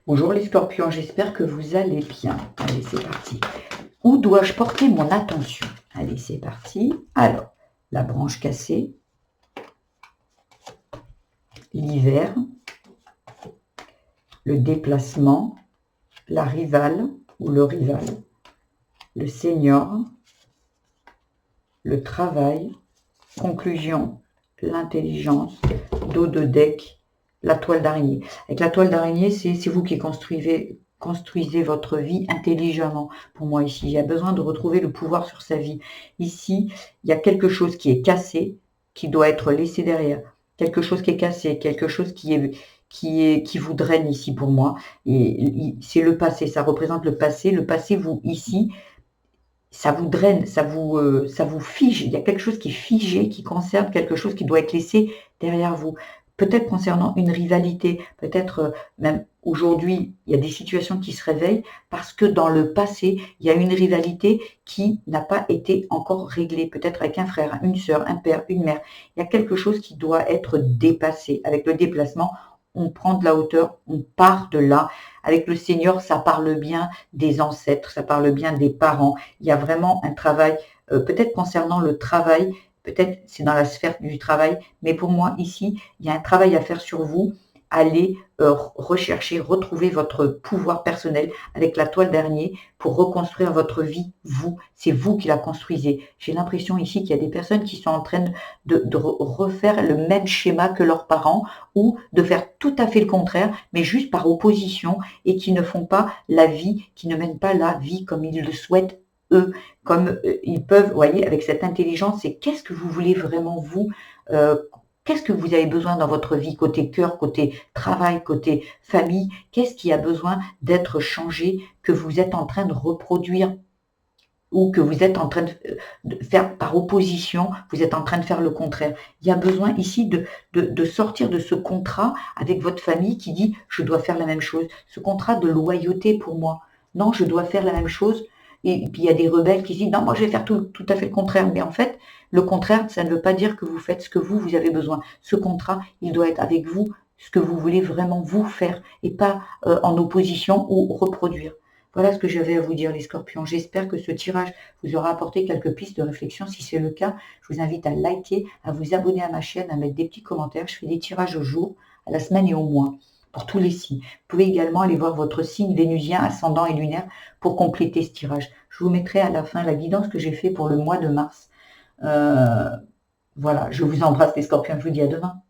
Bonjour les scorpions, j'espère que vous allez bien. Allez, c'est parti. Où dois-je porter mon attention? Allez, c'est parti. Alors, la branche cassée, l'hiver, le déplacement, la rivale ou le rival, le senior, le travail, conclusion, l'intelligence, dos de deck, la toile d'araignée. Avec la toile d'araignée, c'est vous qui construisez votre vie intelligemment. Pour moi, ici, il y a besoin de retrouver le pouvoir sur sa vie. Ici, il y a quelque chose qui est cassé, qui doit être laissé derrière. Quelque chose qui est cassé, quelque chose qui vous draine ici pour moi. Et c'est le passé, ça représente le passé. Le passé, vous, ici, ça vous draine, ça vous fige. Il y a quelque chose qui est figé, qui concerne quelque chose qui doit être laissé derrière vous. Peut-être concernant une rivalité, peut-être même aujourd'hui, il y a des situations qui se réveillent parce que dans le passé, il y a une rivalité qui n'a pas été encore réglée. Peut-être avec un frère, une sœur, un père, une mère. Il y a quelque chose qui doit être dépassé. Avec le déplacement, on prend de la hauteur, on part de là. Avec le Seigneur, ça parle bien des ancêtres, ça parle bien des parents. Il y a vraiment un travail, peut-être concernant le travail, peut-être c'est dans la sphère du travail, mais pour moi ici, il y a un travail à faire sur vous. Allez rechercher, retrouver votre pouvoir personnel avec la toile d'araignée pour reconstruire votre vie, vous. C'est vous qui la construisez. J'ai l'impression ici qu'il y a des personnes qui sont en train de refaire le même schéma que leurs parents ou de faire tout à fait le contraire, mais juste par opposition et qui ne font pas la vie, qui ne mènent pas la vie comme ils le souhaitent eux, comme ils peuvent, vous voyez, avec cette intelligence, c'est qu'est-ce que vous voulez vraiment vous, qu'est-ce que vous avez besoin dans votre vie, côté cœur, côté travail, côté famille, qu'est-ce qui a besoin d'être changé, que vous êtes en train de reproduire ou que vous êtes en train de faire par opposition, vous êtes en train de faire le contraire. Il y a besoin ici de sortir de ce contrat avec votre famille qui dit « je dois faire la même chose ». Ce contrat de loyauté pour moi. Non, je dois faire la même chose. Et puis il y a des rebelles qui disent « non, moi je vais faire tout à fait le contraire ». Mais en fait, le contraire, ça ne veut pas dire que vous faites ce que vous avez besoin. Ce contrat, il doit être avec vous, ce que vous voulez vraiment vous faire et pas en opposition ou reproduire. Voilà ce que j'avais à vous dire les scorpions. J'espère que ce tirage vous aura apporté quelques pistes de réflexion. Si c'est le cas, je vous invite à liker, à vous abonner à ma chaîne, à mettre des petits commentaires. Je fais des tirages au jour, à la semaine et au mois, pour tous les signes. Vous pouvez également aller voir votre signe vénusien, ascendant et lunaire pour compléter ce tirage. Je vous mettrai à la fin la guidance que j'ai fait pour le mois de mars. Voilà, je vous embrasse les scorpions, je vous dis à demain.